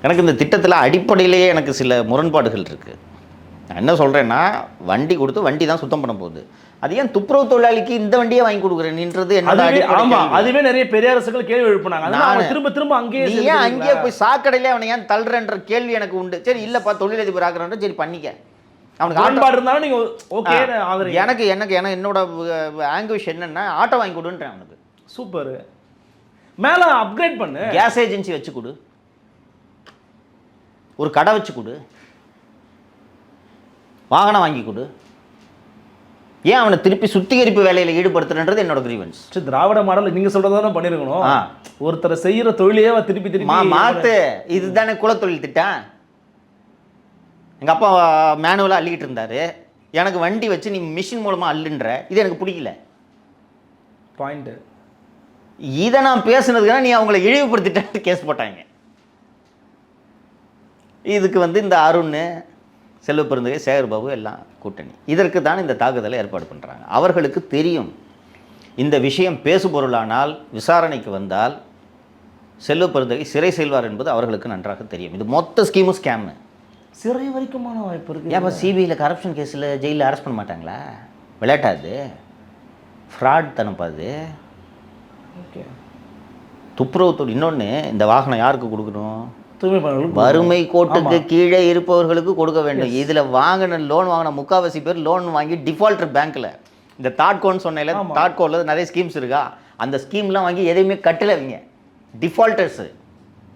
எனக்கு இந்த திட்டத்தில் அடிப்படையிலேயே எனக்கு சில முரண்பாடுகள் இருக்குது. நான் என்ன சொல்கிறேன்னா, வண்டி கொடுத்து வண்டி தான் சுத்தம் பண்ண போகுது. அது ஏன் துப்புரவு தொழிலாளிக்கு இந்த வண்டியே வாங்கி கொடுக்குறேன்ன்றது என்னோட அடிப்படை ஆமா, கேள்வி. அதுவே நிறைய பெரிய அரசுகள் கேள்வி எழுப்புனாங்க. அதனால திரும்ப திரும்ப அங்கேயே நீ ஏன் அங்கேயே போய் சாக்கடையிலே அவனை ஏன் தள்ளுறன்ற கேள்வி எனக்கு உண்டு. சரி இல்லைப்பா தொழிலதிபர் ஆக்குறன்ற, சரி பண்ணிக்க. அவனுக்கு முரண்பாடு இருந்தாலும் நீங்க ஓகே ஆகுறீங்க. எனக்கு என்னோட ஆங்குவேஷ் என்னன்னா, ஆட்டோ வாங்கி கொடுன்றேன் அவனுக்கு. சூப்பர். மேல அப்கிரேட் பண்ணு. கேஸ் ஏஜென்சி வச்சு கொடு, ஒரு கடை வச்சு கொடு, வாகனம் வாங்கி கொடு. ஏன் அவனை திருப்பி சுத்திகரிப்பு வேலையில் ஈடுபடுத்துறன்றது என்னோட கிரீவன்ஸ். திராவிட மாடல் நீங்க சொல்றதான பண்ணிருக்கணும். ஒருத்தர் செய்யற தொழிலையே திருப்பி திருப்பி மாத்து. இதுதானே குலத்தொழில் திட்டம். எங்க அப்பா மேனுவலாக அள்ளிக்கிட்டு இருந்தாரு, எனக்கு வண்டி வச்சு நீ மிஷின் மூலமா அள்ளுன்ற, இது எனக்கு பிடிக்கல. பாயிண்ட். இதை நான் பேசுனதுக்குன்னா நீ அவங்களை இழிவுபடுத்திட்டு கேஸ் போட்டாங்க. இதுக்கு இந்த அருண், செல்வப்பெருந்தகை, சேகர்பாபு எல்லாம் கூட்டணி. இதற்கு தான் இந்த தாக்குதலை ஏற்பாடு பண்ணுறாங்க. அவர்களுக்கு தெரியும் இந்த விஷயம் பேசுபொருளானால் விசாரணைக்கு வந்தால் செல்வப்பெருந்தகை சிறை செல்வார் என்பது அவர்களுக்கு நன்றாக தெரியும். இது மொத்த ஸ்கீமும் ஸ்கேமு. சிறை வரைக்குமான வாய்ப்பு இருக்குது. ஏன் சிபிஐயில் கரப்ஷன் கேஸில் ஜெயிலில் அரெஸ்ட் பண்ண மாட்டாங்களா? விளையாட்டாது, ஃப்ராட் தனப்பாது. ஓகே. துப்புரவு இன்னொன்று, இந்த வாகனம் யாருக்கு கொடுக்கணும்? வறுமை கோட்டுக்கு கீழே இருப்பவர்களுக்கு கொடுக்க வேண்டும். இதில் லோன் வாங்கின முக்கால்வாசி பேர் லோன் வாங்கி டிஃபால்டர் பேங்க்கில், இந்த தாட்கோன்னு சொன்னேன், தாட்கோவில் நிறைய ஸ்கீம்ஸ் இருக்கா, அந்த ஸ்கீம்லாம் வாங்கி எதையுமே கட்டலைங்க, டிஃபால்டர்ஸு.